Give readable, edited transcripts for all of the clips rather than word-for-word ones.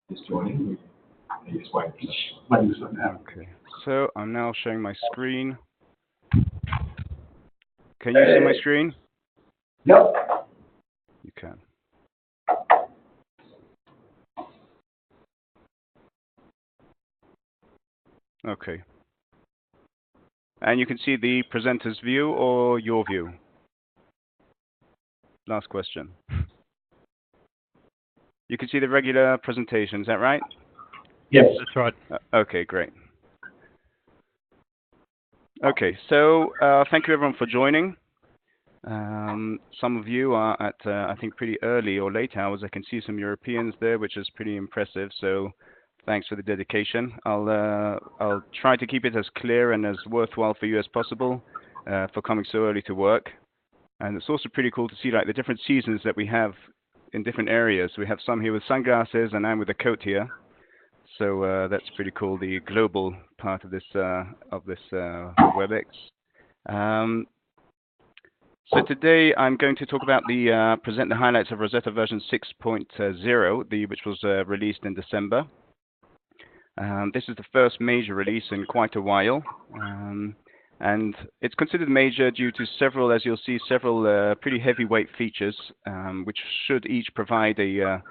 Just joining. Just wait. Okay, so I'm now showing my screen. Can you see my screen? Yep. You can. Okay. And you can see the presenter's view or your view? Last question. You can see the regular presentation, is that right? Yes, that's right. Okay, great. Okay, so thank you everyone for joining. Some of you are at, I think, pretty early or late hours. I can see some Europeans there, which is pretty impressive. So thanks for the dedication. I'll try to keep it as clear and as worthwhile for you as possible for coming so early to work. And it's also pretty cool to see like the different seasons that we have in different areas. We have some here with sunglasses and I'm with a coat here. So that's pretty cool, the global part of this WebEx. So today I'm going to talk about present the highlights of Rosetta version 6.0, which was released in December. This is the first major release in quite a while, and it's considered major due to several, as you'll see, several pretty heavyweight features, which should each provide a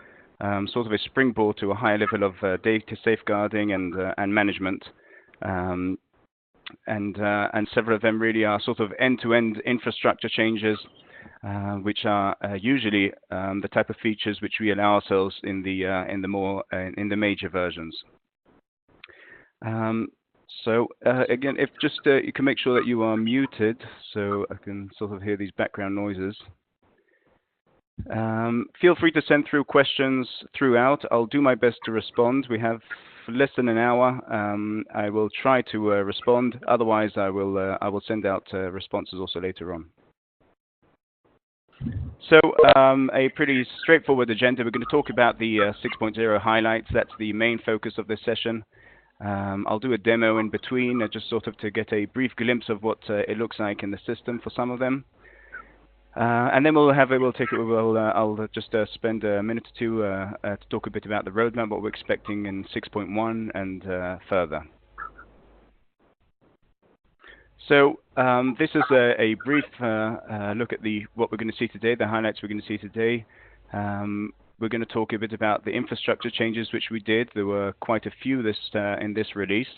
sort of a springboard to a higher level of data safeguarding and management. And several of them really are sort of end-to-end infrastructure changes, which are usually the type of features which we allow ourselves in the major versions. So again, if just you can make sure that you are muted, so I can sort of hear these background noises. Feel free to send through questions throughout. I'll do my best to respond. We have less than an hour. I will try to respond. Otherwise, I will send out responses also later on. So a pretty straightforward agenda. We're going to talk about the 6.0 highlights. That's the main focus of this session. I'll do a demo in between, just sort of to get a brief glimpse of what it looks like in the system for some of them. And then I'll just spend a minute or two to talk a bit about the roadmap, what we're expecting in 6.1 and further. So this is a brief look at what we're going to see today, the highlights we're going to see today. We're going to talk a bit about the infrastructure changes which we did. There were quite a few in this release,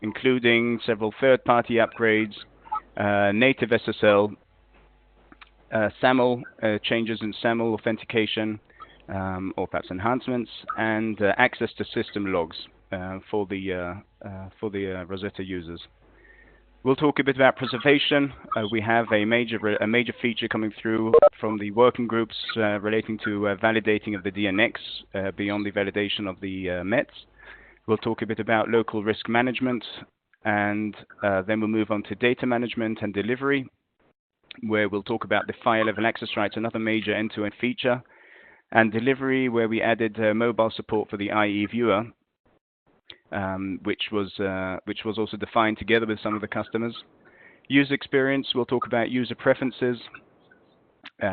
including several third-party upgrades, native SSL, SAML changes in SAML authentication, or perhaps enhancements, and access to system logs for the Rosetta users. We'll talk a bit about preservation. We have a major feature coming through from the working groups relating to validating of the DNX beyond the validation of the METs. We'll talk a bit about local risk management, and then we'll move on to data management and delivery, where we'll talk about the file level access rights, another major end-to-end feature, and delivery, where we added mobile support for the IE viewer, which was also defined together with some of the customers. User experience, we'll talk about user preferences,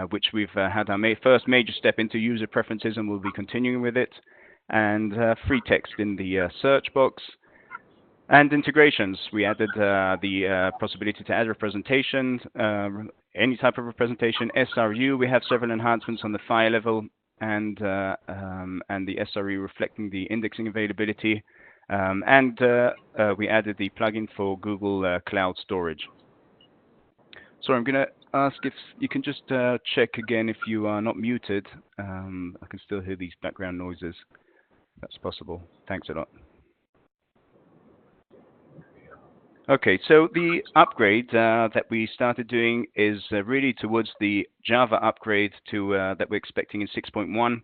which we've had our first major step into user preferences, and we'll be continuing with it, and free text in the search box. And integrations, we added the possibility to add representation, any type of representation. SRU, we have several enhancements on the file level, and the SRU reflecting the indexing availability. And we added the plugin for Google Cloud Storage. So I'm going to ask if you can just check again if you are not muted. I can still hear these background noises. That's possible. Thanks a lot. Okay, so the upgrade that we started doing is really towards the Java upgrade to that we're expecting in 6.1,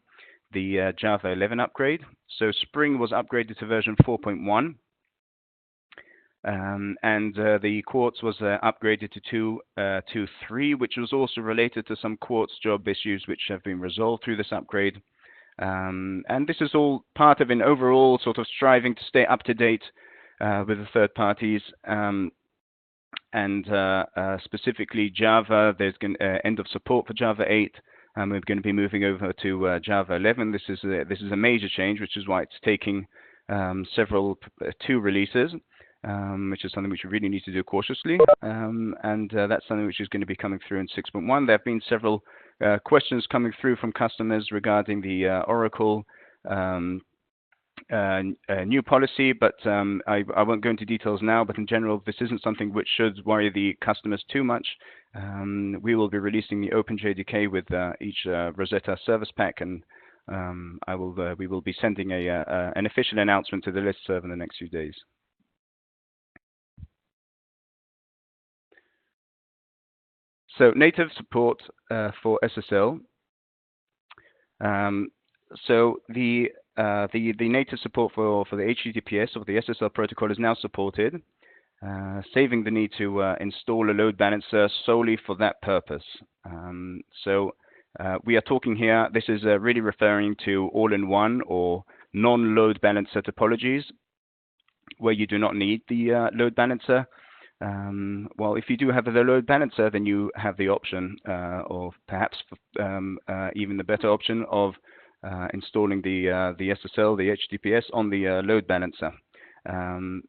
the Java 11 upgrade. So Spring was upgraded to version 4.1, and the Quartz was upgraded to 2.3, which was also related to some Quartz job issues which have been resolved through this upgrade. And this is all part of an overall sort of striving to stay up to date with the third parties, and specifically Java. There's end of support for Java 8, and we're going to be moving over to Java 11. This is a major change, which is why it's taking two releases, which is something which we really need to do cautiously, and that's something which is going to be coming through in 6.1. There have been several questions coming through from customers regarding the Oracle new policy, but I won't go into details now, but in general, this isn't something which should worry the customers too much. We will be releasing the OpenJDK with each Rosetta service pack, and we will be sending an official announcement to the listserv in the next few days. So native support for SSL. So the native support for the HTTPS or the SSL protocol is now supported, saving the need to install a load balancer solely for that purpose. We are talking here, this is really referring to all-in-one or non-load balancer topologies where you do not need the load balancer. Well, if you do have the load balancer, then you have the option, or perhaps even the better option of installing the SSL, the HTTPS on the load balancer. From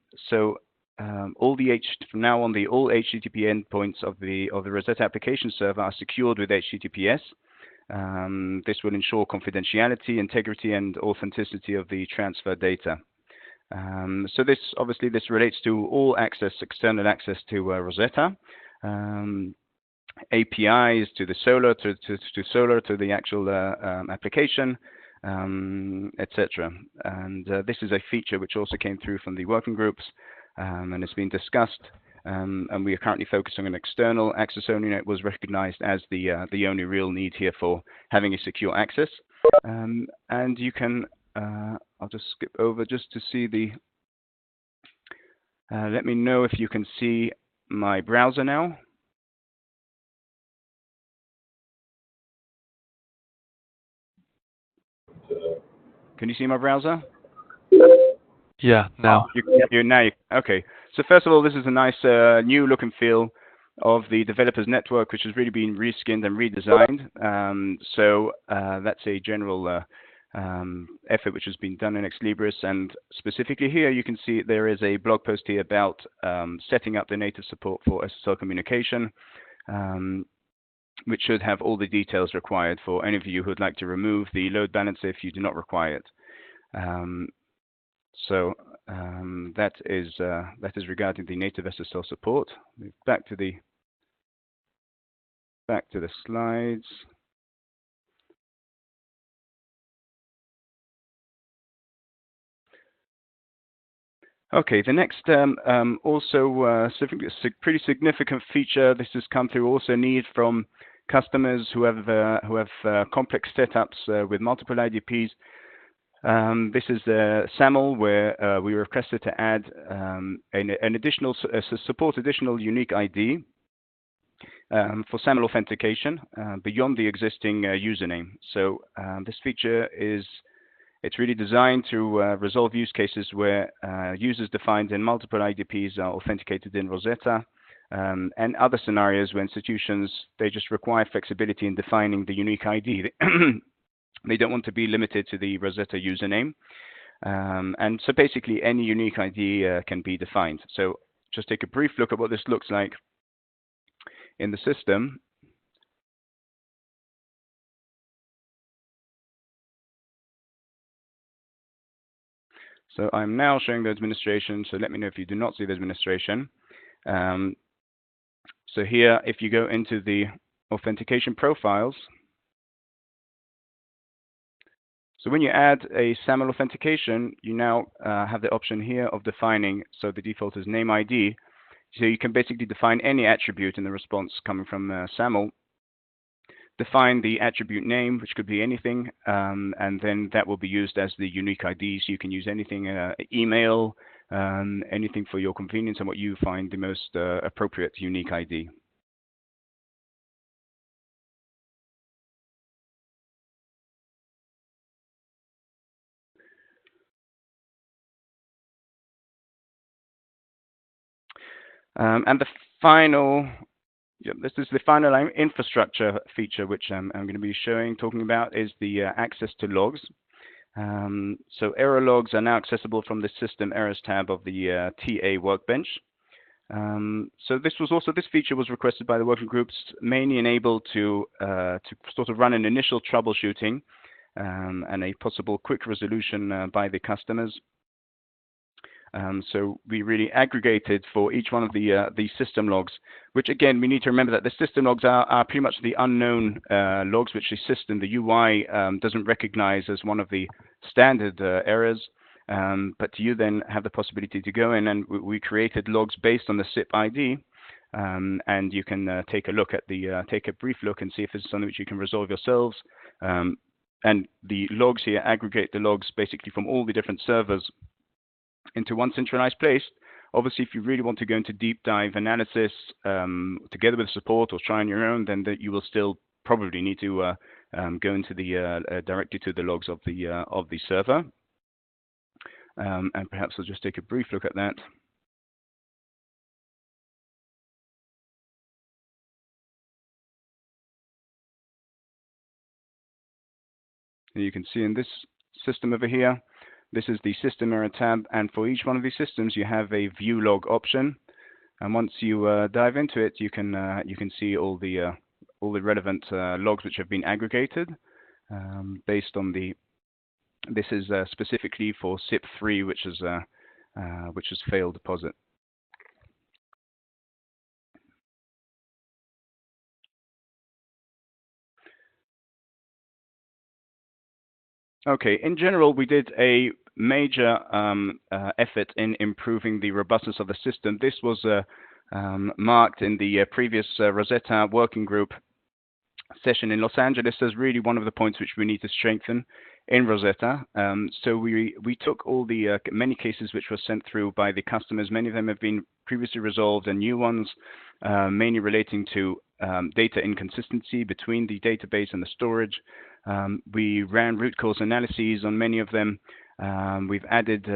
now on, all HTTP endpoints of the Rosetta application server are secured with HTTPS. This will ensure confidentiality, integrity, and authenticity of the transfer data. So this relates to all access, external access to Rosetta, APIs to the Solar, to the actual application, etc. And this is a feature which also came through from the working groups, and it's been discussed. And we are currently focusing on external access only, and it was recognized as the only real need here for having a secure access. And you can, I'll just skip over just to see the, let me know if you can see my browser now. Can you see my browser? Yeah, now. Okay. So first of all, this is a nice new look and feel of the developers network, which has really been reskinned and redesigned. That's a general effort which has been done in Ex Libris, and specifically here you can see there is a blog post here about setting up the native support for SSL communication, which should have all the details required for any of you who would like to remove the load balancer if you do not require it. That is regarding the native SSL support. Move back to the slides. Okay, the next pretty significant feature. This has come through also need from customers who have complex setups with multiple IDPs. This is the SAML, where we requested to add an additional additional unique ID for SAML authentication beyond the existing username. So this feature it's really designed to resolve use cases where users defined in multiple IDPs are authenticated in Rosetta, and other scenarios where institutions, they just require flexibility in defining the unique ID. They don't want to be limited to the Rosetta username. And so basically any unique ID can be defined. So just take a brief look at what this looks like in the system. So I'm now showing the administration, so let me know if you do not see the administration. So here, if you go into the authentication profiles, so when you add a SAML authentication, you now have the option here of defining, so the default is name ID. So you can basically define any attribute in the response coming from SAML. Define the attribute name, which could be anything, and then that will be used as the unique ID. So you can use anything, email, anything for your convenience and what you find the most appropriate unique ID. And the final Yep, this is the final infrastructure feature which I'm going to be talking about is the access to logs. So error logs are now accessible from the System Errors tab of the TA workbench. So this feature was requested by the working groups, mainly enabled to sort of run an initial troubleshooting and a possible quick resolution by the customers. So we really aggregated for each one of the system logs, which again, we need to remember that the system logs are pretty much the unknown logs, which the system, the UI, doesn't recognize as one of the standard errors. But you then have the possibility to go in, and we created logs based on the SIP ID, and you can take a look at take a brief look and see if it's something which you can resolve yourselves. And the logs here aggregate the logs basically from all the different servers into one centralized place. Obviously, if you really want to go into deep dive analysis together with support or try on your own, then you will still probably need to go into directly to the logs of the server. And perhaps I'll just take a brief look at that. And you can see in this system over here, this is the System Error tab, and for each one of these systems, you have a View Log option. And once you dive into it, you can see all the relevant logs which have been aggregated based on the. This is specifically for SIP3, which is failed deposit. Okay, in general, we did a major effort in improving the robustness of the system. This was marked in the previous Rosetta working group session in Los Angeles as really one of the points which we need to strengthen in Rosetta. So we took all the many cases which were sent through by the customers. Many of them have been previously resolved, and new ones mainly relating to data inconsistency between the database and the storage. We ran root cause analyses on many of them. We've added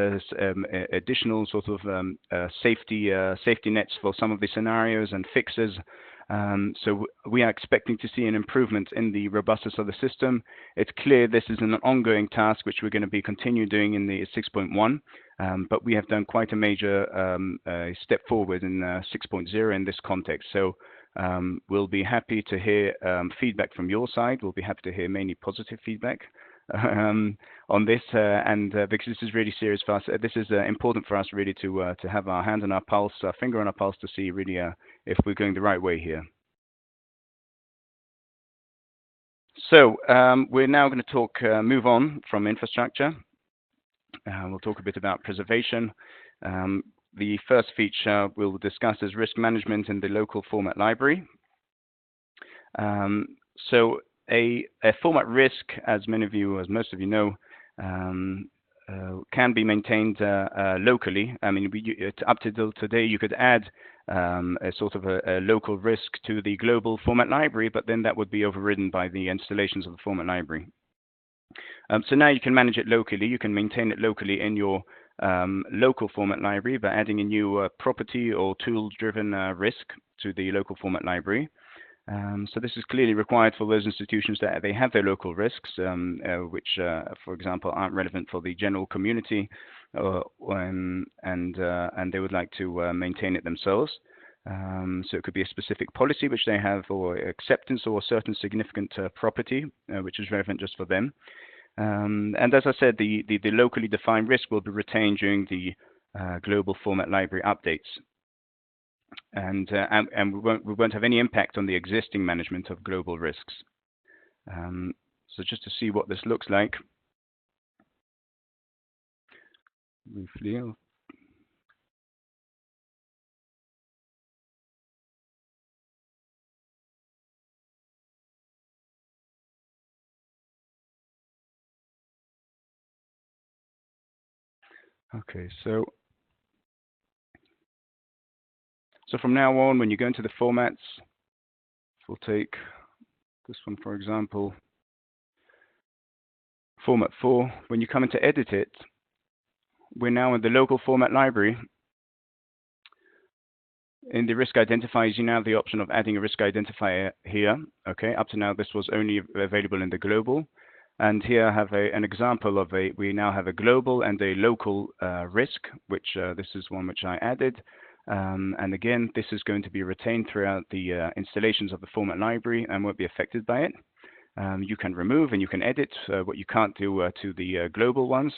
additional sort of safety nets for some of the scenarios and fixes. So we are expecting to see an improvement in the robustness of the system. It's clear this is an ongoing task which we're going to be continue doing in the 6.1, but we have done quite a major step forward in 6.0 in this context. So we'll be happy to hear feedback from your side. We'll be happy to hear mainly positive feedback on this, and because this is really serious for us. This is important for us really to have our hand on our pulse, our finger on our pulse, to see really if we're going the right way here. So we're now going to move on from infrastructure. We'll talk a bit about preservation. The first feature we'll discuss is risk management in the local format library. So a format risk, as most of you know, can be maintained locally. I mean, up to today, you could add a sort of a local risk to the global format library, but then that would be overridden by the installations of the format library. So now you can manage it locally. You can maintain it locally in your local format library by adding a new property or tool-driven risk to the local format library. So this is clearly required for those institutions that they have their local risks, which, for example, aren't relevant for the general community, and they would like to maintain it themselves. So it could be a specific policy which they have, or acceptance, or a certain significant property which is relevant just for them. And as I said, the locally defined risk will be retained during the global format library updates. And we won't have any impact on the existing management of global risks. So just to see what this looks like briefly. Okay, so from now on, when you go into the formats, we'll take this one, for example, format 4. When you come in to edit it, we're now in the local format library. In the risk identifiers, you now have the option of adding a risk identifier here. Okay, up to now this was only available in the global. And here I have an example of we now have a global and a local risk, which this is one which I added. And again, this is going to be retained throughout the installations of the format library and won't be affected by it. You can remove and you can edit what you can't do to the global ones.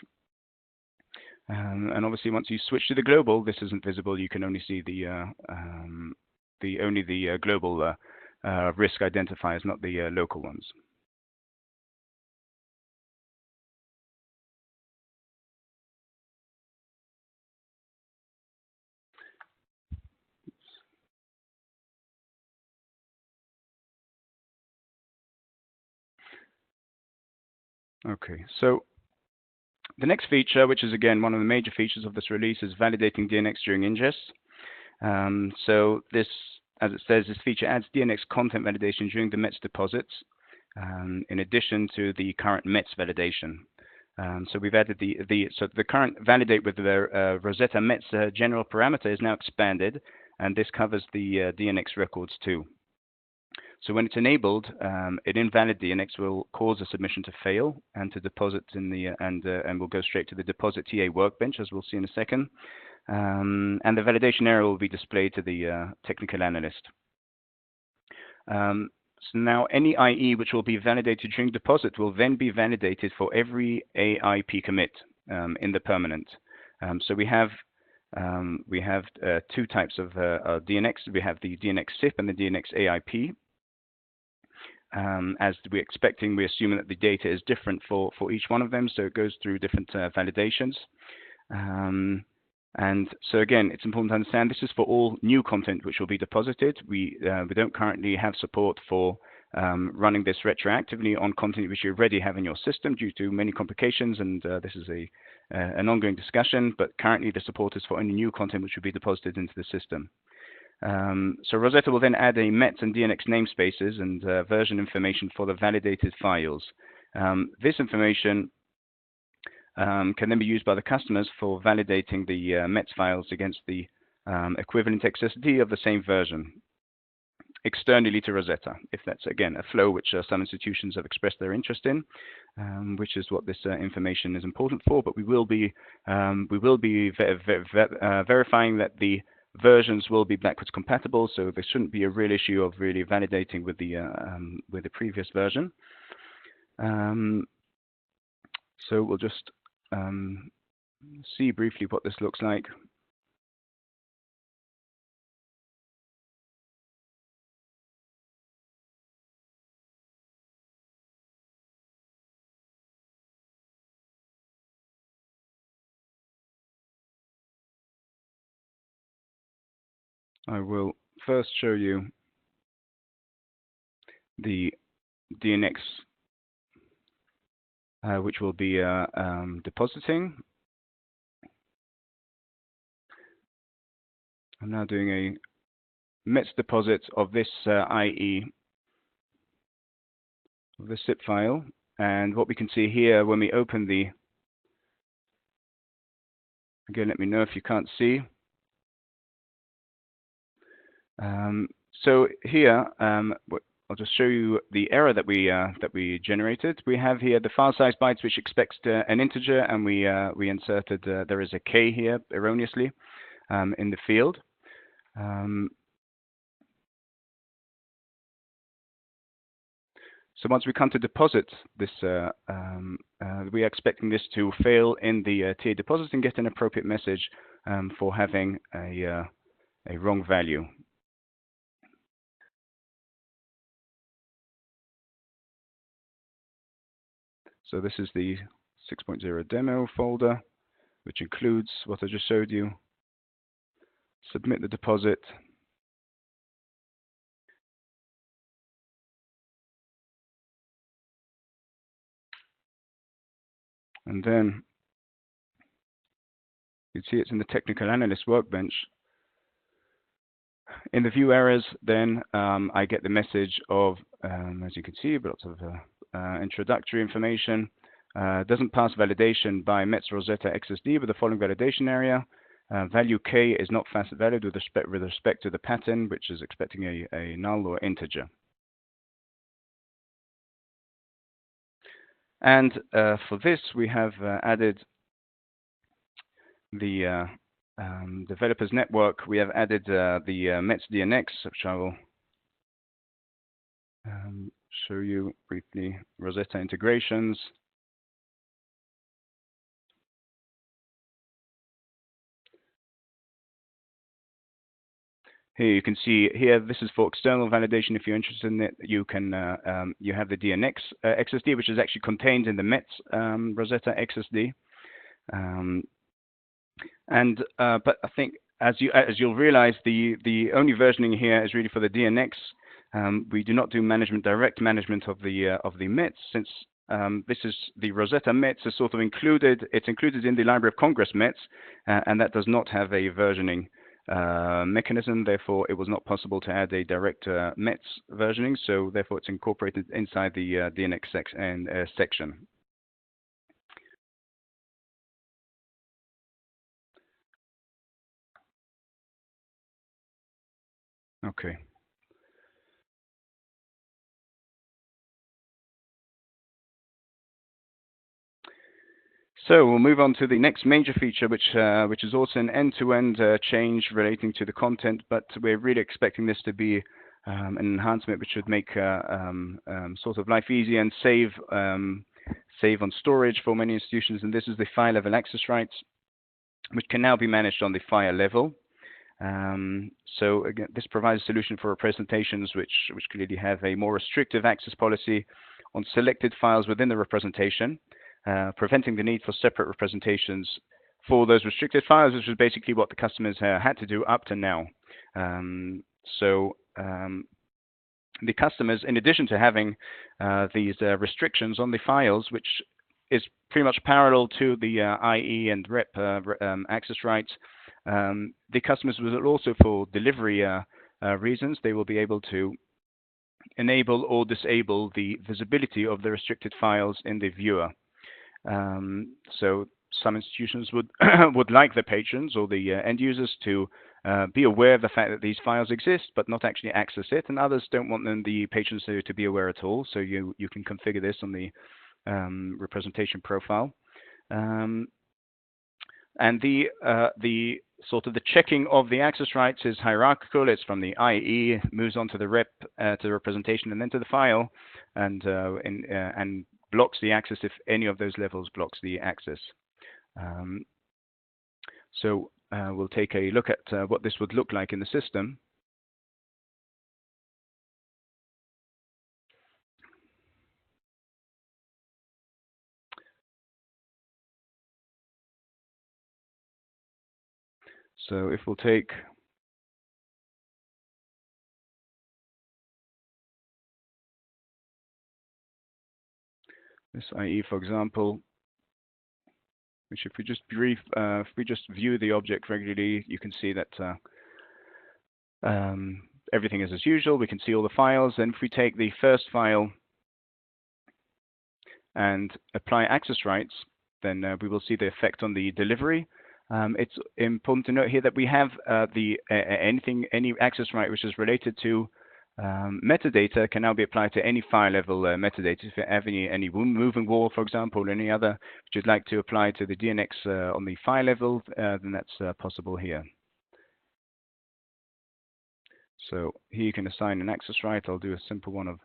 And obviously, once you switch to the global, this isn't visible. You can only see the global risk identifiers, not the local ones. Okay, so the next feature, which is again one of the major features of this release, is validating DNX during ingest. So this, as it says, this feature adds DNX content validation during the METS deposits, in addition to the current METS validation. So we've added the current validate with the Rosetta METS general parameter is now expanded, and this covers the DNX records too. So when it's enabled, an invalid DNX will cause a submission to fail and to deposit in the and will go straight to the deposit TA workbench, as we'll see in a second. And the validation error will be displayed to the technical analyst. So now any IE which will be validated during deposit will then be validated for every AIP commit in the permanent. So we have two types of DNX. We have the DNX SIP and the DNX AIP. As we're assuming that the data is different for each one of them, so it goes through different validations. And so again, it's important to understand this is for all new content which will be deposited. We don't currently have support for running this retroactively on content which you already have in your system due to many complications, and this is an ongoing discussion, but currently the support is for only new content which will be deposited into the system. So Rosetta will then add a METS and DNX namespaces and version information for the validated files. This information can then be used by the customers for validating the METS files against the equivalent XSD of the same version externally to Rosetta, if that's again a flow which some institutions have expressed their interest in, which is what this information is important for. But we will be verifying that the versions will be backwards compatible, so there shouldn't be a real issue of really validating with the previous version. So we'll just see briefly what this looks like. I will first show you the DNX which will be depositing. I'm now doing a METS deposit of this IE, of the zip file, and what we can see here when we open the, again, let me know if you can't see. So here, I'll just show you the error that we generated. We have here the file size bytes, which expects an integer, and we inserted there is a K here erroneously in the field. So once we come to deposit this, we are expecting this to fail in the TA deposit and get an appropriate message for having a wrong value. So this is the 6.0 demo folder, which includes what I just showed you. Submit the deposit. And then you see it's in the technical analyst workbench. In the view errors, then I get the message of, as you can see, lots of introductory information. Doesn't pass validation by METS Rosetta XSD with the following validation area. Value k is not facet valid with respect to the pattern, which is expecting a null or integer. And for this, we have added the developers network. We have added the METS DNX, which I will show you briefly. Rosetta integrations. Here you can see here, this is for external validation. If you're interested in it, you can you have the DNX XSD, which is actually contained in the METS Rosetta XSD. But I think as you'll realize, the only versioning here is really for the DNX. We do not do direct management of the METS, since this is the Rosetta METS is sort of included. It's included in the Library of Congress METS, and that does not have a versioning mechanism. Therefore, it was not possible to add a direct METS versioning. So therefore, it's incorporated inside the DNX section. Okay. So we'll move on to the next major feature, which is also an end-to-end change relating to the content, but we're really expecting this to be an enhancement which should make sort of life easy and save on storage for many institutions. And this is the file level access rights, which can now be managed on the file level. So again, this provides a solution for representations which clearly have a more restrictive access policy on selected files within the representation, preventing the need for separate representations for those restricted files, which is basically what the customers had to do up to now. The customers, in addition to having these restrictions on the files, which is pretty much parallel to the IE and rep access rights, the customers will also, for delivery reasons, they will be able to enable or disable the visibility of the restricted files in the viewer. So some institutions would like the patrons or the end users to be aware of the fact that these files exist, but not actually access it, and others don't want the patrons to be aware at all. So you can configure this on the representation profile, and the sort of the checking of the access rights is hierarchical. It's from the IE, moves on to the rep, to the representation, and then to the file, and blocks the access if any of those levels blocks the access. So we'll take a look at what this would look like in the system. So if we'll take this IE, for example, which if we just view the object regularly, you can see that everything is as usual. We can see all the files. And if we take the first file and apply access rights, then we will see the effect on the delivery. It's important to note here that we have any access right which is related to metadata can now be applied to any file level metadata. If you have any moving wall, for example, or any other which you'd like to apply to the DNX on the file level, then that's possible here. So here you can assign an access right. I'll do a simple one of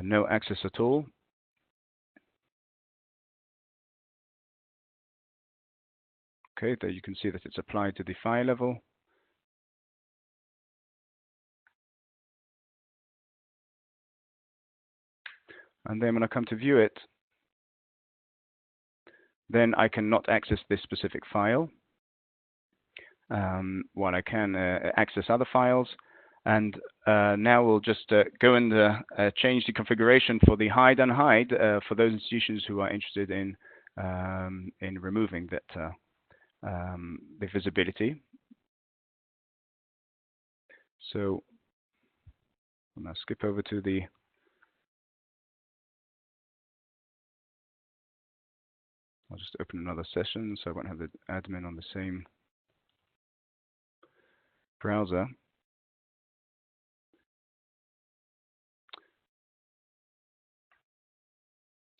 no access at all. Okay, there you can see that it's applied to the file level. And then when I come to view it, then I cannot access this specific file, while I can access other files. And now we'll just go and change the configuration for the hide and hide for those institutions who are interested in removing that the visibility. So I'm going to skip over to the I'll just open another session so I won't have the admin on the same browser.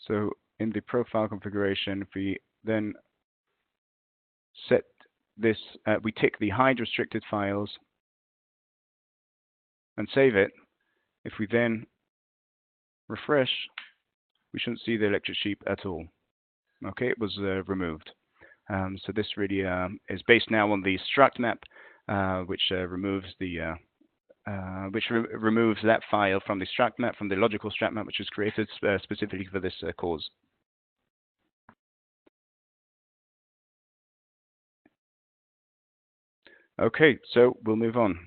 So in the profile configuration, if we then set this, we tick the hide restricted files and save it. If we then refresh, we shouldn't see the electric sheep at all. Okay, it was removed. So this really is based now on the struct map, which removes the removes that file from the struct map, from the logical struct map, which was created specifically for this cause. Okay, so we'll move on.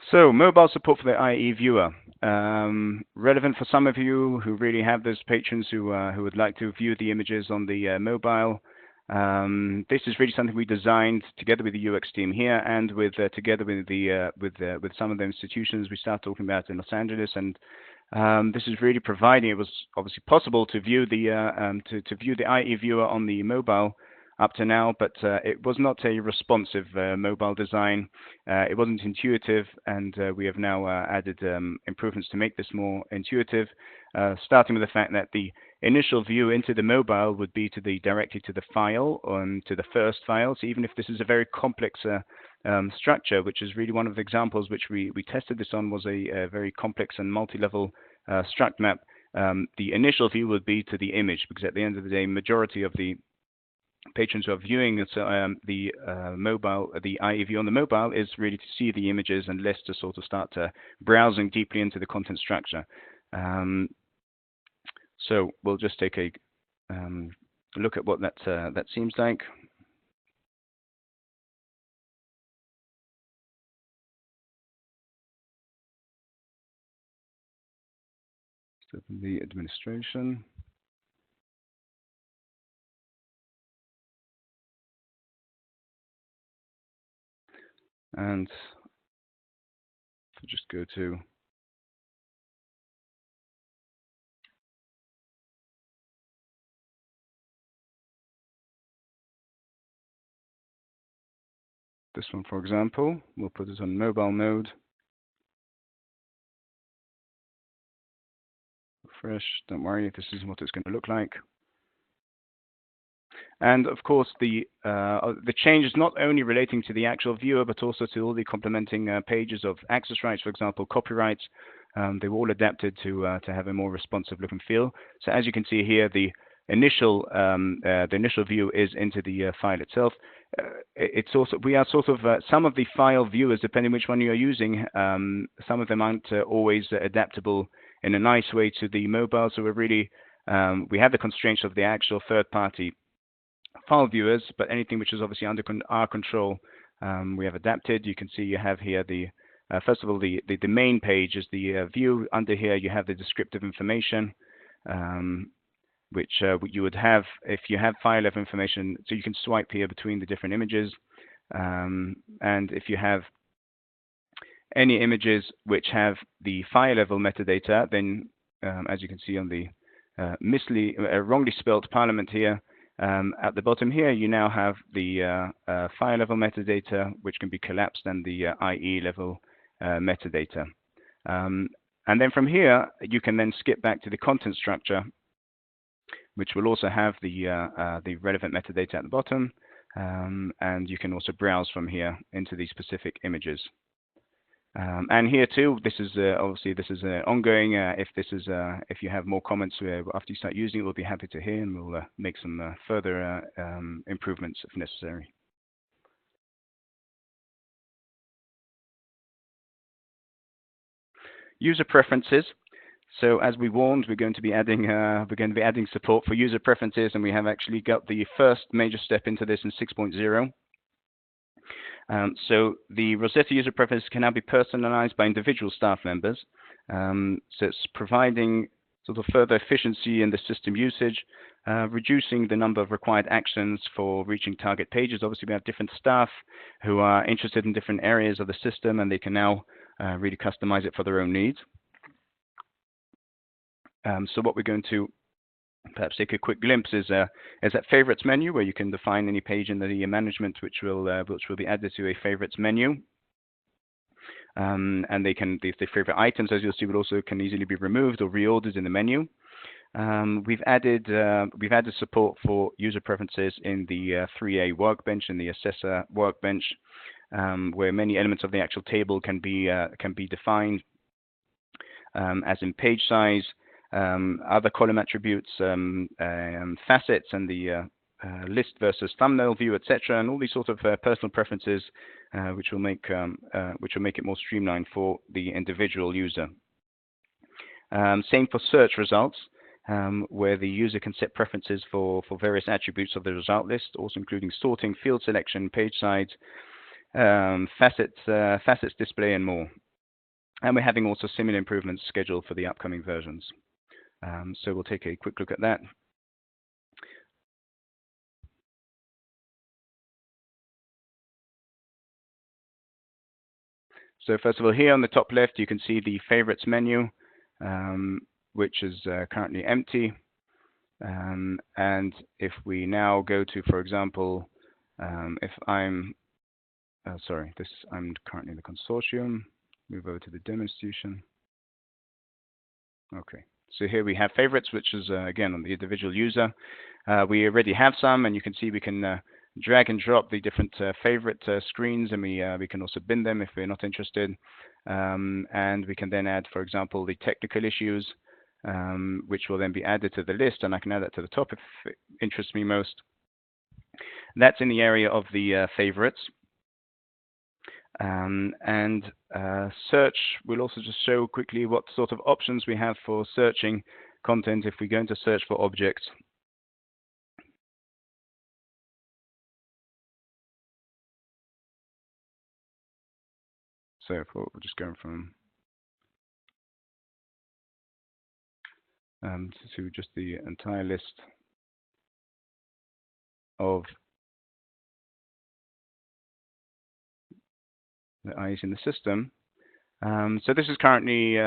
So mobile support for the IE viewer. Relevant for some of you who really have those patrons who would like to view the images on the mobile. This is really something we designed together with the UX team here and with together with the with some of the institutions we started talking about in Los Angeles. And this is really providing, it was obviously possible to view the to view the IE viewer on the mobile up to now, but it was not a responsive mobile design. It wasn't intuitive, and we have now added improvements to make this more intuitive, starting with the fact that the initial view into the mobile would be directly to the file, to the first file. So even if this is a very complex structure, which is really one of the examples which we tested this on, was a very complex and multi-level struct map, the initial view would be to the image, because at the end of the day, majority of the patrons who are viewing the mobile, the IE view on the mobile, is really to see the images and less to sort of start browsing deeply into the content structure. So we'll just take a look at what that seems like. So the administration. And if we just go to this one, for example, we'll put it on mobile mode. Refresh, don't worry, this is what it's going to look like. And of course, the change is not only relating to the actual viewer, but also to all the complementing pages of access rights, for example, copyrights. They were all adapted to have a more responsive look and feel. So as you can see here, the initial view is into the file itself. It's also, we are sort of some of the file viewers, depending which one you are using, some of them aren't always adaptable in a nice way to the mobile. So we're really we have the constraints of the actual third-party file viewers, but anything which is obviously under our control, we have adapted. You can see you have here the first of all the main page is the view. Under here you have the descriptive information, which you would have if you have file level information. So you can swipe here between the different images, and if you have any images which have the file level metadata, then as you can see on the wrongly spelled parliament here, at the bottom here, you now have the file level metadata, which can be collapsed, and the IE level metadata. And then from here, you can then skip back to the content structure, which will also have the relevant metadata at the bottom. And you can also browse from here into the specific images. And here too, this is obviously this is ongoing. If you have more comments after you start using it, we'll be happy to hear, and we'll make some further improvements if necessary. User preferences. So as we warned, we're going to be adding support for user preferences, and we have actually got the first major step into this in 6.0. So the Rosetta user preferences can now be personalized by individual staff members. So it's providing sort of further efficiency in the system usage, reducing the number of required actions for reaching target pages. Obviously, we have different staff who are interested in different areas of the system, and they can now really customize it for their own needs. So what we're going to perhaps take a quick glimpse is that favorites menu, where you can define any page in the management which will be added to a favorites menu. And the favorite items, as you'll see, will also can easily be removed or reordered in the menu. We've added support for user preferences in the 3A workbench and the assessor workbench, where many elements of the actual table can be defined, as in page size, other column attributes, facets, and the list versus thumbnail view, etc., and all these sort of personal preferences, which will make it more streamlined for the individual user. Same for search results, where the user can set preferences for various attributes of the result list, also including sorting, field selection, page size, facets display, and more. And we're having also similar improvements scheduled for the upcoming versions. So we'll take a quick look at that. So first of all, here on the top left, you can see the favorites menu, which is currently empty. And if we now go to, for example, if I'm I'm currently in the consortium. Move over to the demonstration. Okay, so here we have favorites, which is again on the individual user. We already have some, and you can see we can drag and drop the different favorite screens, and we can also bin them if we're not interested. And we can then add, for example, the technical issues, which will then be added to the list, and I can add that to the top if it interests me most. That's in the area of the favorites. And search will also just show quickly what sort of options we have for searching content if we go into search for objects. So we're just going from to just the entire list of the eyes in the system. So this is currently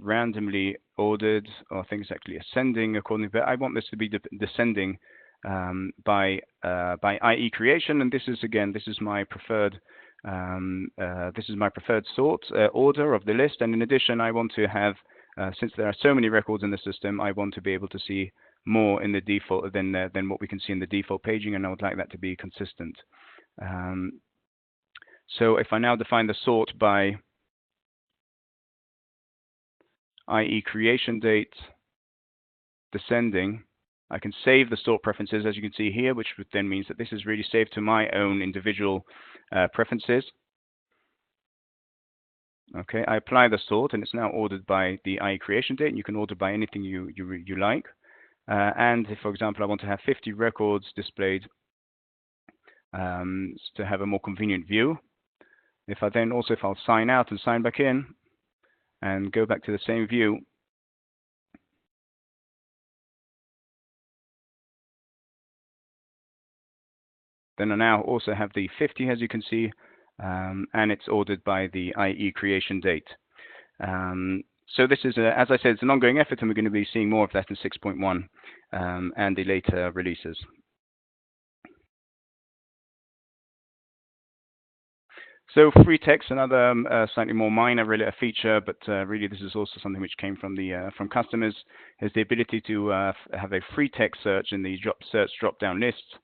randomly ordered, or things actually ascending according, but I want this to be descending by IE creation, and this is my preferred sort order of the list. And in addition, I want to have, since there are so many records in the system, I want to be able to see more in the default than what we can see in the default paging, and I would like that to be consistent. So if I now define the sort by IE creation date descending, I can save the sort preferences, as you can see here, which then means that this is really saved to my own individual preferences. Okay, I apply the sort, and it's now ordered by the IE creation date, and you can order by anything you like. And if, for example, I want to have 50 records displayed to have a more convenient view, if I'll sign out and sign back in and go back to the same view, then I now also have the 50, as you can see, and it's ordered by the IE creation date. So this is, as I said, it's an ongoing effort, and we're going to be seeing more of that in 6.1 and the later releases. So free text, another slightly more minor feature, but really this is also something which came from customers, is the ability to have a free text search in the search drop-down lists,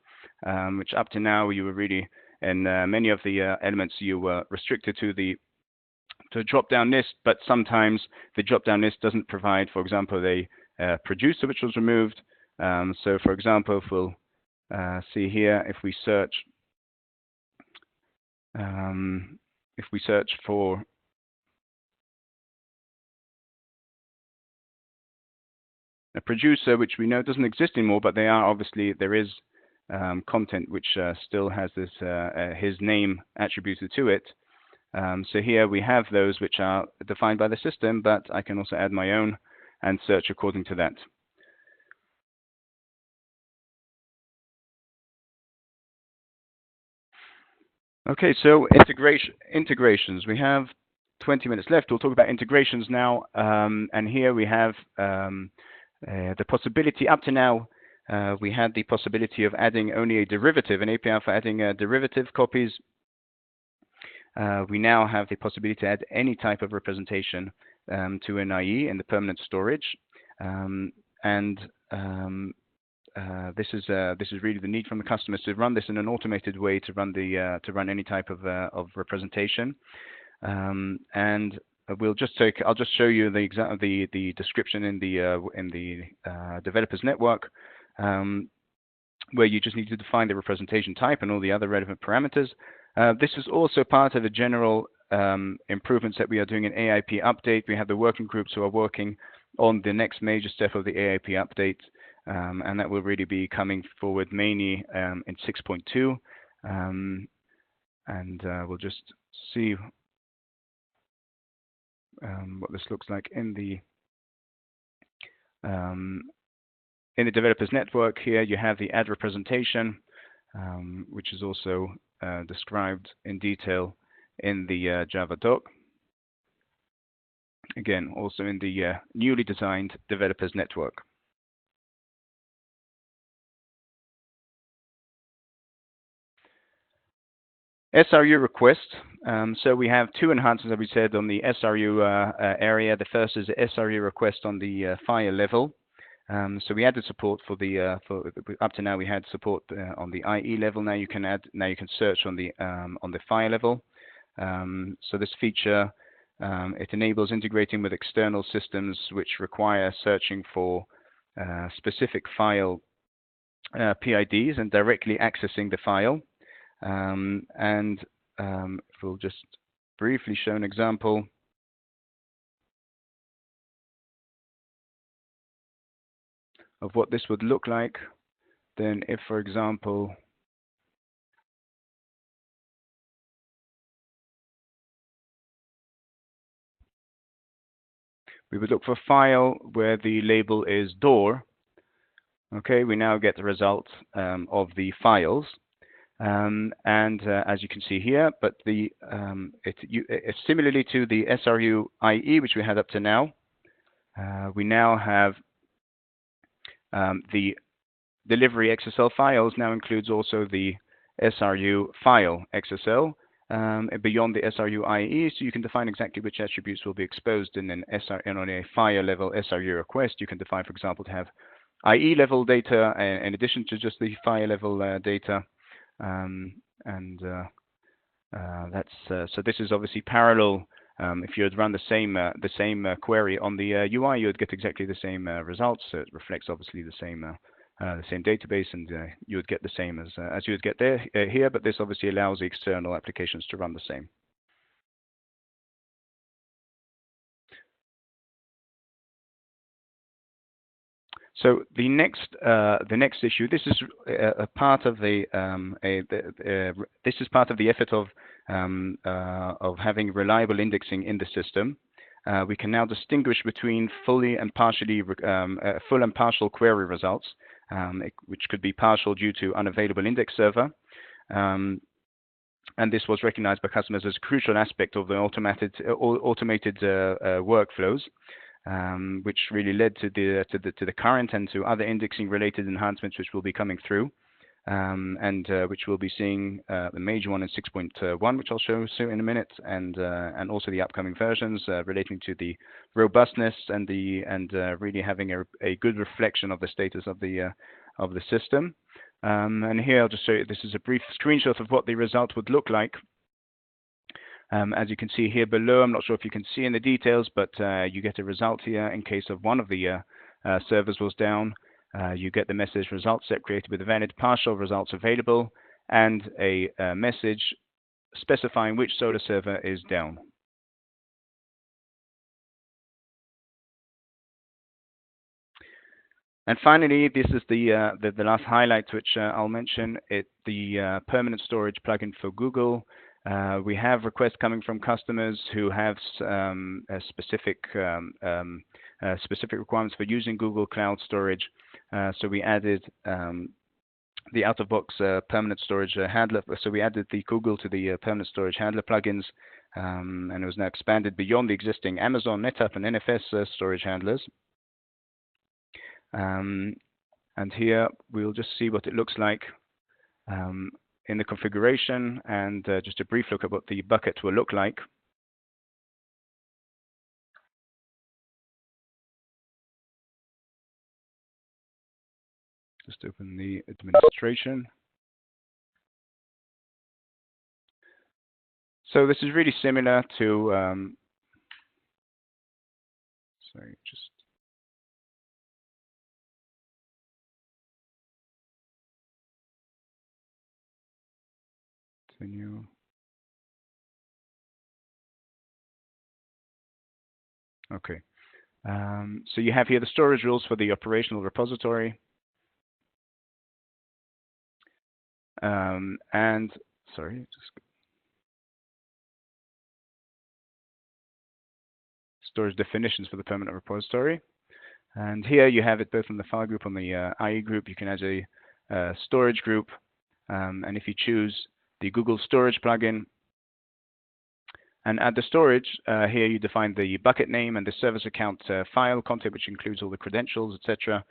which up to now you were really, in many of the elements, you were restricted to the drop-down list, but sometimes the drop-down list doesn't provide, for example, a producer, which was removed. So for example, if we'll see here, if we search for a producer, which we know doesn't exist anymore, but there is content which still has this his name attributed to it. So here we have those which are defined by the system, but I can also add my own and search according to that. Okay, so integrations. We have 20 minutes left. We'll talk about integrations now. And here we have the possibility. Up to now, we had the possibility of adding only a derivative, an API for adding derivative copies. We now have the possibility to add any type of representation to an IE in the permanent storage. This is really the need from the customers to run this in an automated way to run any type of representation. I'll just show you the description in the developers network, where you just need to define the representation type and all the other relevant parameters. This is also part of the general improvements that we are doing in AIP update. We have the working groups who are working on the next major step of the AIP update, and that will really be coming forward mainly in 6.2. We'll just see what this looks like in the developers network. Here you have the add representation, which is also described in detail in the Java doc. Again, also in the newly designed developers network. SRU request. So we have two enhancements that we said on the SRU area. The first is the SRU request on the file level. So we added support for the up to now we had support on the IE level. Now you can search on the file level. So this feature it enables integrating with external systems which require searching for specific file PIDs and directly accessing the file. We'll just briefly show an example. Of what this would look like, then if, for example, we would look for a file where the label is door. Okay, we now get the result of the files. As you can see here, but it's similarly to the SRU IE, which we had up to now. We now have the delivery XSL files now includes also the SRU file XSL beyond the SRU IE, so you can define exactly which attributes will be exposed in on a file level SRU request. You can define, for example, to have IE level data in addition to just the file level data. So this is obviously parallel. If you had run the same query on the UI, you would get exactly the same results. So it reflects obviously the same database, and you would get the same as you would get there here. But this obviously allows the external applications to run the same. So the next issue. This is a part of the effort of having reliable indexing in the system. We can now distinguish between full and partial query results, which could be partial due to unavailable index server. And this was recognized by customers as a crucial aspect of the automated workflows. Which really led to the current and to other indexing related enhancements which will be coming through, and which we'll be seeing the major one in 6.1, which I'll show soon in a minute, and also the upcoming versions relating to the robustness and really having a good reflection of the status of the system. And here I'll just show you. This is a brief screenshot of what the result would look like. As you can see here below, I'm not sure if you can see in the details, but you get a result here in case of one of the servers was down. You get the message result set created with the valid partial results available, and a message specifying which Solar server is down. And finally, this is the last highlight which I'll mention. The permanent storage plugin for Google. We have requests coming from customers who have specific requirements for using Google Cloud Storage. So we added the out-of-box permanent storage handler. So we added the Google to the permanent storage handler plugins, and it was now expanded beyond the existing Amazon, NetApp, and NFS storage handlers. And here we'll just see what it looks like in the configuration, and just a brief look at what the bucket will look like. Just open the administration. So this is really similar to, sorry, just continue. Okay. So you have here the storage rules for the operational repository. And sorry, just storage definitions for the permanent repository. And here you have it both on the file group, on the IE group. You can add a storage group. And if you choose the Google Storage plugin and add the storage, here you define the bucket name and the service account file content, which includes all the credentials, etc.,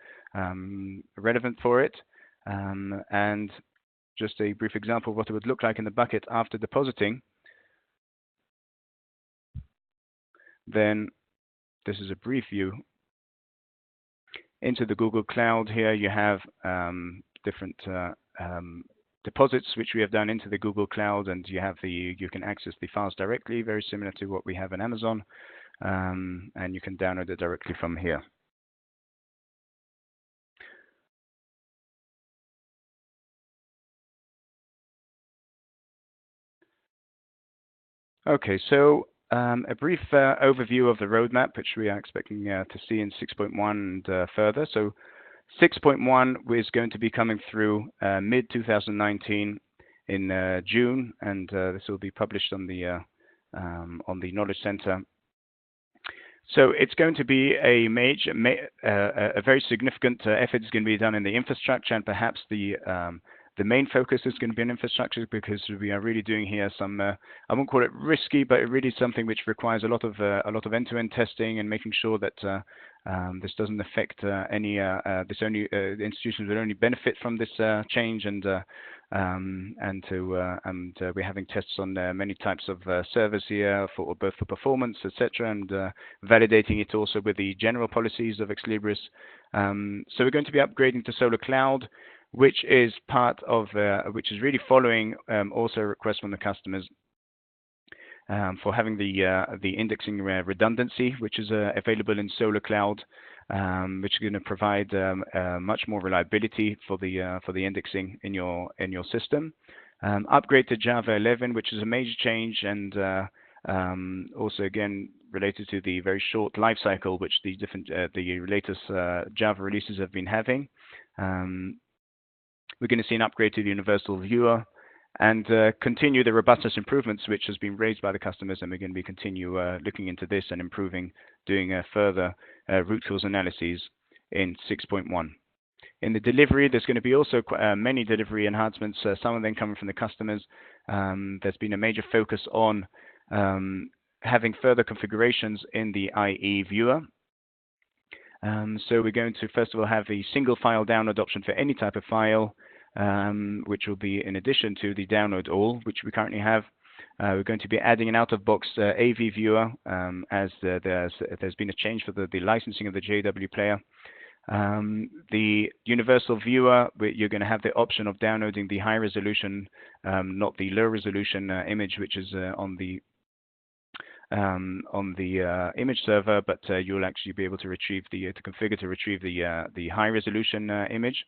relevant for it. And just a brief example of what it would look like in the bucket after depositing. Then this is a brief view into the Google Cloud. Here you have different deposits which we have done into the Google Cloud, and you can access the files directly, very similar to what we have in Amazon, and you can download it directly from here. Okay, so a brief overview of the roadmap, which we are expecting to see in 6.1 and further. So 6.1 is going to be coming through mid-2019 in June, and this will be published on the Knowledge Center. So it's going to be a very significant effort is going to be done in the infrastructure, and perhaps the main focus is going to be on infrastructure, because we are really doing here some, I won't call it risky, but it really is something which requires a lot of end-to-end testing and making sure that this doesn't affect any institutions will only benefit from this change, and we're having tests on many types of servers here for both for performance, etc., and validating it also with the general policies of Ex Libris. So we're going to be upgrading to Solar Cloud, which is part of, which is really following also a request from the customers for having the indexing redundancy, which is available in Solar Cloud, which is going to provide much more reliability for the indexing in your system. Upgrade to Java 11, which is a major change, and also again related to the very short life cycle which the latest Java releases have been having. We're going to see an upgrade to the Universal Viewer, and continue the robustness improvements which has been raised by the customers, and we're going to be continue looking into this and improving, doing further root cause analyses in 6.1. In the delivery, there's going to be also many delivery enhancements, some of them coming from the customers. There's been a major focus on having further configurations in the IE viewer. So we're going to first of all have a single file download option for any type of file, which will be in addition to the download all, which we currently have. We're going to be adding an out-of-box AV viewer, as there's been a change for the licensing of the JW player. The universal viewer, you're going to have the option of downloading the high resolution, not the low resolution image, which is on the image server, but you'll actually be able to retrieve to configure to retrieve the high resolution image.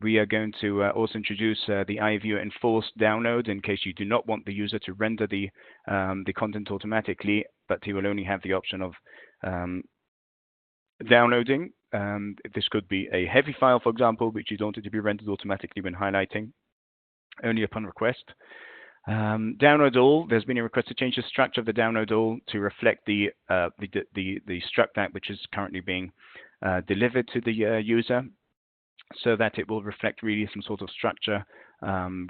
We are going to also introduce the iViewer enforced download in case you do not want the user to render the content automatically, but he will only have the option of downloading. This could be a heavy file, for example, which you don't want it to be rendered automatically when highlighting, only upon request. Download all. There's been a request to change the structure of the download all to reflect the struct that which is currently being delivered to the user. so that it will reflect really some sort of structure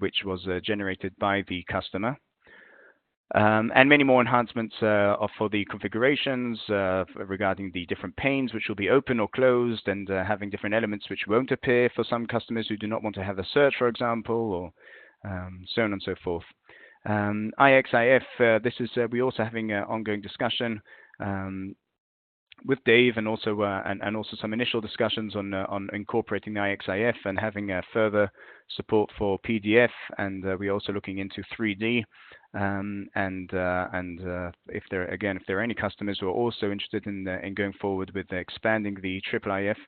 which was generated by the customer. And many more enhancements for the configurations regarding the different panes which will be open or closed, and having different elements which won't appear for some customers who do not want to have a search, for example, or so on and so forth. IXIF, this is we also having an ongoing discussion with Dave, and also some initial discussions on incorporating the IXIF and having further support for PDF, and we're also looking into 3D. If there are any customers who are also interested in going forward with expanding the IIIF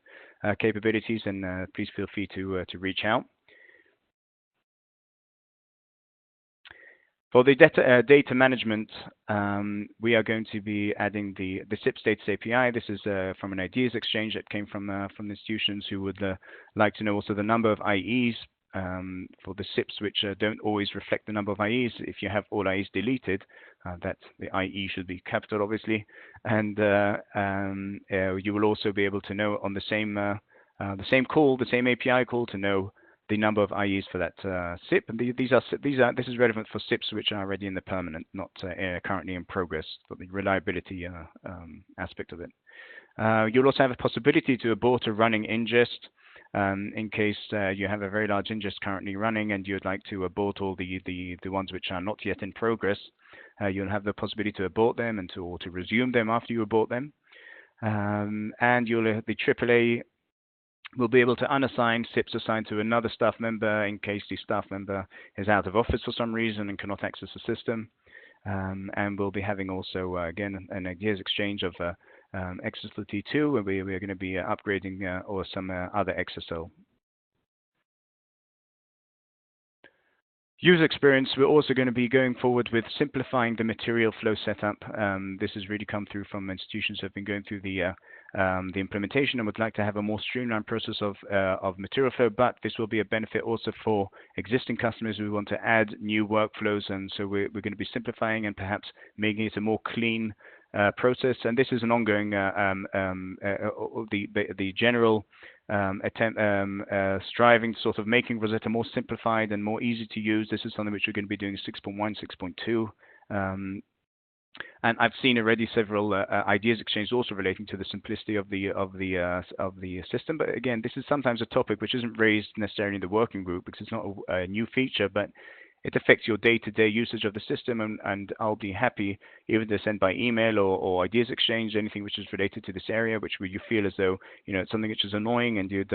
capabilities, then please feel free to reach out. For the data management, we are going to be adding the SIP status API. This is from an ideas exchange that came from institutions who would like to know also the number of IEs for the SIPs, which don't always reflect the number of IEs. If you have all IEs deleted, that the IE should be capital, obviously, and you will also be able to know on the same call, the same API call, to know the number of IEs for that SIP. And this is relevant for SIPs which are already in the permanent, not currently in progress, for the reliability aspect of it. You'll also have a possibility to abort a running ingest in case you have a very large ingest currently running and you'd like to abort all the ones which are not yet in progress. You'll have the possibility to abort them and to resume them after you abort them. And the AAA will be able to unassign SIPs assigned to another staff member in case the staff member is out of office for some reason and cannot access the system. And we'll be having also, again, an ideas exchange of XSLT 2, where we are going to be upgrading or some other XSL. User experience, we're also going to be going forward with simplifying the material flow setup. This has really come through from institutions who have been going through the implementation and would like to have a more streamlined process of material flow, but this will be a benefit also for existing customers who want to add new workflows, and so we're going to be simplifying and perhaps making it a more clean process. And this is an ongoing, the general attempt, striving, sort of making Rosetta more simplified and more easy to use. This is something which we're going to be doing 6.1, 6.2. And I've seen already several ideas exchanged also relating to the simplicity of the system. But again, this is sometimes a topic which isn't raised necessarily in the working group because it's not a new feature, but it affects your day-to-day usage of the system. And I'll be happy even to send by email or ideas exchange anything which is related to this area, which you feel as though it's something which is annoying, and you'd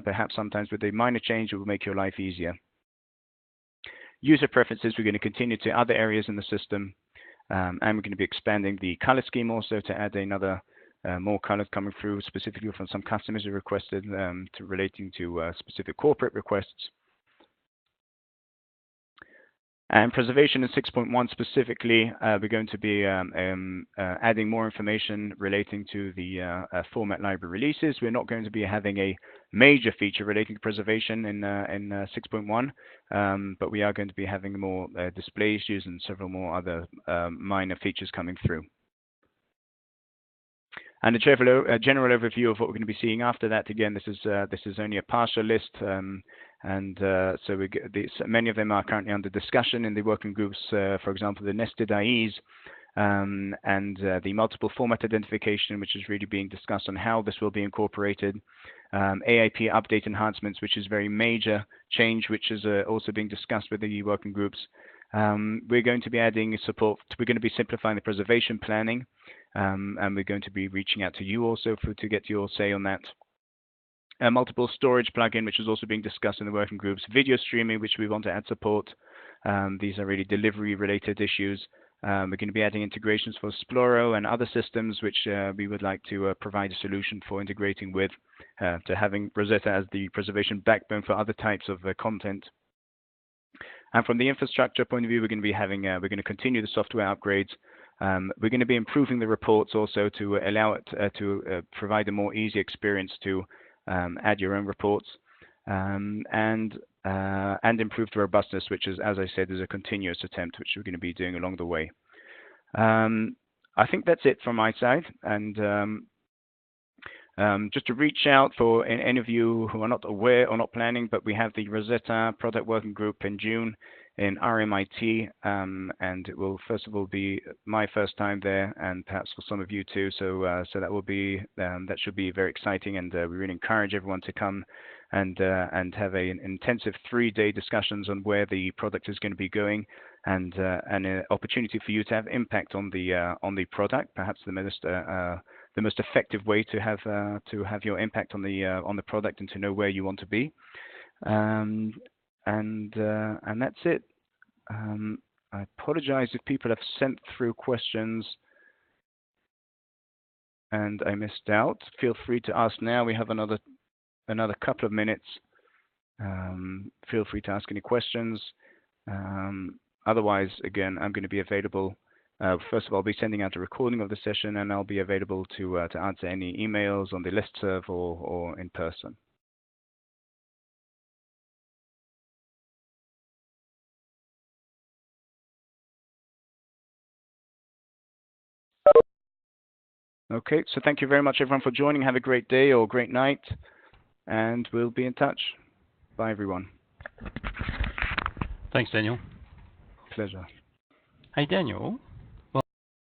perhaps sometimes with a minor change it will make your life easier. User preferences, we're going to continue to other areas in the system. And we're going to be expanding the color scheme also to add another more colors coming through, specifically from some customers who requested relating to specific corporate requests. And preservation in 6.1 specifically, we're going to be adding more information relating to the format library releases. We're not going to be having a major feature relating to preservation in 6.1, but we are going to be having more display issues and several more other minor features coming through. And a general overview of what we're going to be seeing after that. Again, this is only a partial list, so many of them are currently under discussion in the working groups. For example, the nested IEs and the multiple format identification, which is really being discussed on how this will be incorporated. AIP update enhancements, which is a very major change, which is also being discussed with the working groups. We're going to be adding support. We're going to be simplifying the preservation planning. And we're going to be reaching out to you also to get your say on that. Multiple storage plugin, which is also being discussed in the working groups. Video streaming, which we want to add support. These are really delivery-related issues. We're going to be adding integrations for Sploro and other systems, which we would like to provide a solution for integrating with, to having Rosetta as the preservation backbone for other types of content. And from the infrastructure point of view, we're going to be having, we're going to continue the software upgrades. We're going to be improving the reports also to allow it to provide a more easy experience to add your own reports, and improve the robustness, which is, as I said, is a continuous attempt, which we're going to be doing along the way. I think that's it from my side, and Just to reach out for any of you who are not aware or not planning, but we have the Rosetta Product Working Group in June in RMIT, and it will first of all be my first time there, and perhaps for some of you too. So that will be that should be very exciting, and we really encourage everyone to come and have an intensive 3-day discussions on where the product is going to be going, and an opportunity for you to have impact on the product, perhaps the most effective way to have your impact on the product and to know where you want to be, and that's it. I apologize if people have sent through questions and I missed out. Feel free to ask now. We have another couple of minutes. Feel free to ask any questions. Otherwise, again, I'm going to be available. First of all, I'll be sending out a recording of the session, and I'll be available to answer any emails on the listserv or in person. Okay, so thank you very much, everyone, for joining. Have a great day or great night, and we'll be in touch. Bye, everyone. Thanks, Daniel. Pleasure. Hey, Daniel.